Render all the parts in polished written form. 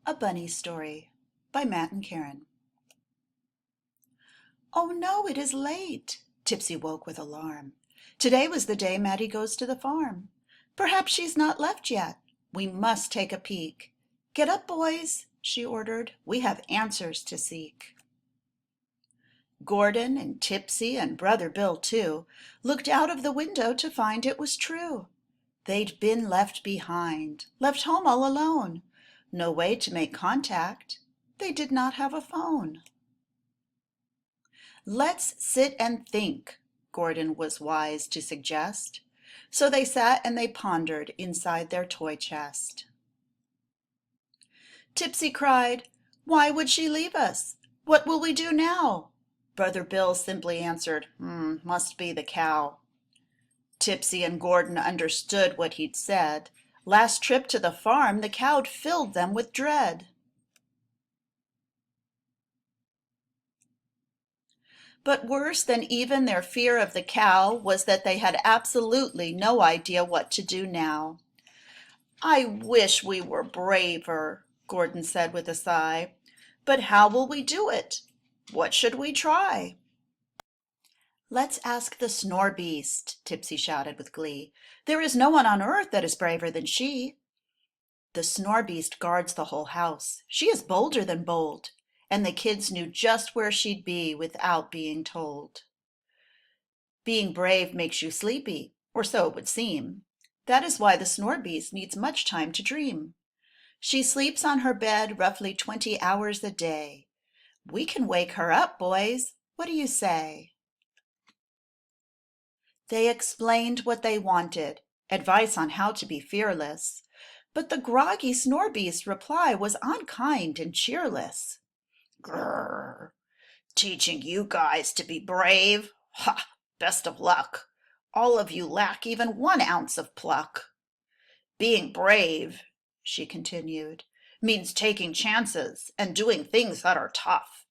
A Bunny Story by Matt and Karen. Oh no, it is late. Tipsy woke with alarm. Today was the day Matty goes to the farm. Perhaps she's not left yet. We must take a peek. Get up, boys, she ordered. We have answers to seek. Gordon and Tipsy and Brother Bill, too, looked out of the window to find it was true. They'd been left behind, left home all alone. No way to make contact. They did not have a phone. Let's sit and think, Gordon was wise to suggest. So they sat and they pondered inside their toy chest. Tipsy cried, "Why would she leave us? What will we do now?" Brother Bill simply answered, Must be the cow." Tipsy and Gordon understood what he'd said. Last trip to the farm, the cow'd filled them with dread. But worse than even their fear of the cow was that they had absolutely no idea what to do now. "I wish we were braver," Gordon said with a sigh. "But how will we do it? What should we try?" "Let's ask the Snore Beast," Tipsy shouted with glee. "There is no one on earth that is braver than she." "The Snore Beast guards the whole house. She is bolder than bold, and the kids knew just where she'd be without being told. Being brave makes you sleepy, or so it would seem. That is why the Snore Beast needs much time to dream. She sleeps on her bed roughly 20 hours a day. We can wake her up, boys. What do you say?" They explained what they wanted, advice on how to be fearless. But the groggy Snore Beast's reply was unkind and cheerless. "Grrr! Teaching you guys to be brave? Ha! Best of luck. All of you lack even 1 ounce of pluck. Being brave," she continued, "means taking chances and doing things that are tough.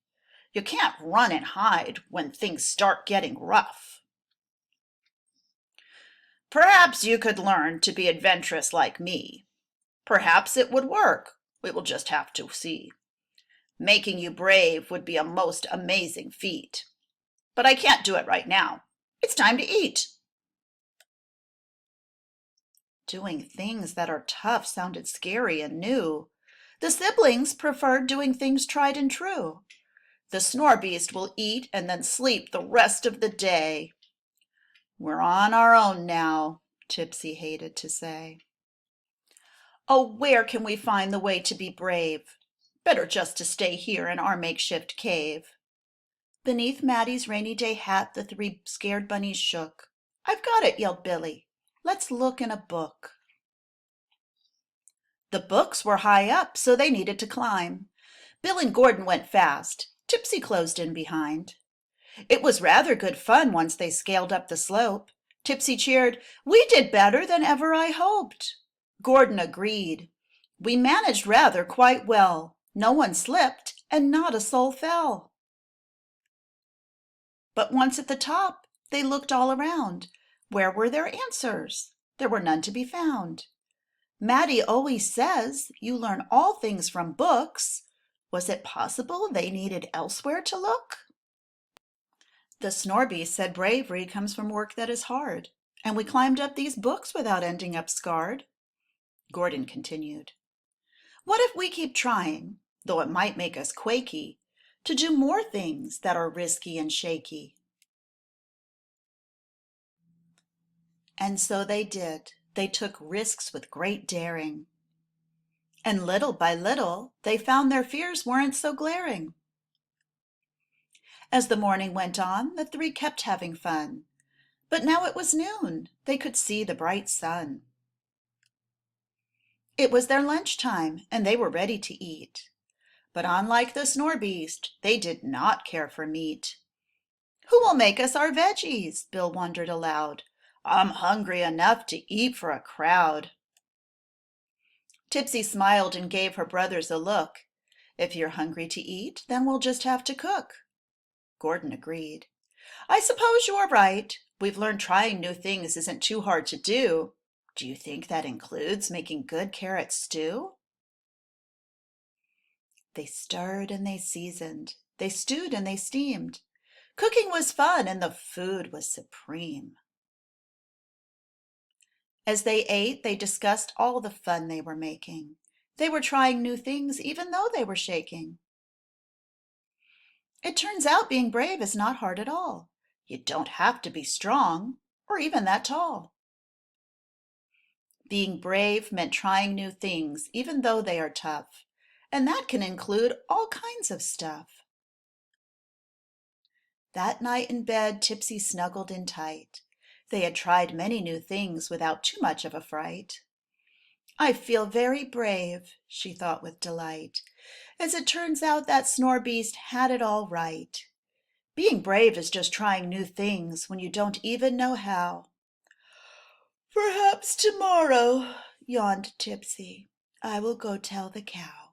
You can't run and hide when things start getting rough. Perhaps you could learn to be adventurous like me. Perhaps it would work. We will just have to see. Making you brave would be a most amazing feat. But I can't do it right now. It's time to eat." Doing things that are tough sounded scary and new. The siblings preferred doing things tried and true. "The Snore Beast will eat and then sleep the rest of the day. We're on our own now," Tipsy hated to say. "Oh, where can we find the way to be brave? Better just to stay here in our makeshift cave." Beneath Matty's rainy day hat, the 3 scared bunnies shook. "I've got it," yelled Billy. "Let's look in a book." The books were high up, so they needed to climb. Bill and Gordon went fast. Tipsy closed in behind. It was rather good fun once they scaled up the slope. Tipsy cheered, "We did better than ever I hoped." Gordon agreed. "We managed rather quite well. No one slipped and not a soul fell." But once at the top, they looked all around. Where were their answers? There were none to be found. "Matty always says you learn all things from books. Was it possible they needed elsewhere to look?" The Snore Beast said bravery comes from work that is hard, and we climbed up these books without ending up scarred. Gordon continued, "What if we keep trying, though it might make us quaky, to do more things that are risky and shaky?" And so they did. They took risks with great daring. And little by little, they found their fears weren't so glaring. As the morning went on, the 3 kept having fun. But now it was noon. They could see the bright sun. It was their lunch time, and they were ready to eat. But unlike the Snore Beast, they did not care for meat. "Who will make us our veggies?" Bill wondered aloud. "I'm hungry enough to eat for a crowd." Tipsy smiled and gave her brothers a look. "If you're hungry to eat, then we'll just have to cook." Gordon agreed. "I suppose you are right. We've learned trying new things isn't too hard to do. Do you think that includes making good carrot stew?" They stirred and they seasoned, they stewed and they steamed. Cooking was fun and the food was supreme. As they ate, they discussed all the fun they were making. They were trying new things even though they were shaking. It turns out being brave is not hard at all. You don't have to be strong or even that tall. Being brave meant trying new things even though they are tough. And that can include all kinds of stuff. That night in bed, Tipsy snuggled in tight. They had tried many new things without too much of a fright. I feel very brave, she thought with delight. As it turns out, that snore beast had it all right. Being brave is just trying new things when you don't even know how. Perhaps tomorrow, yawned Tipsy, I will go tell the cow.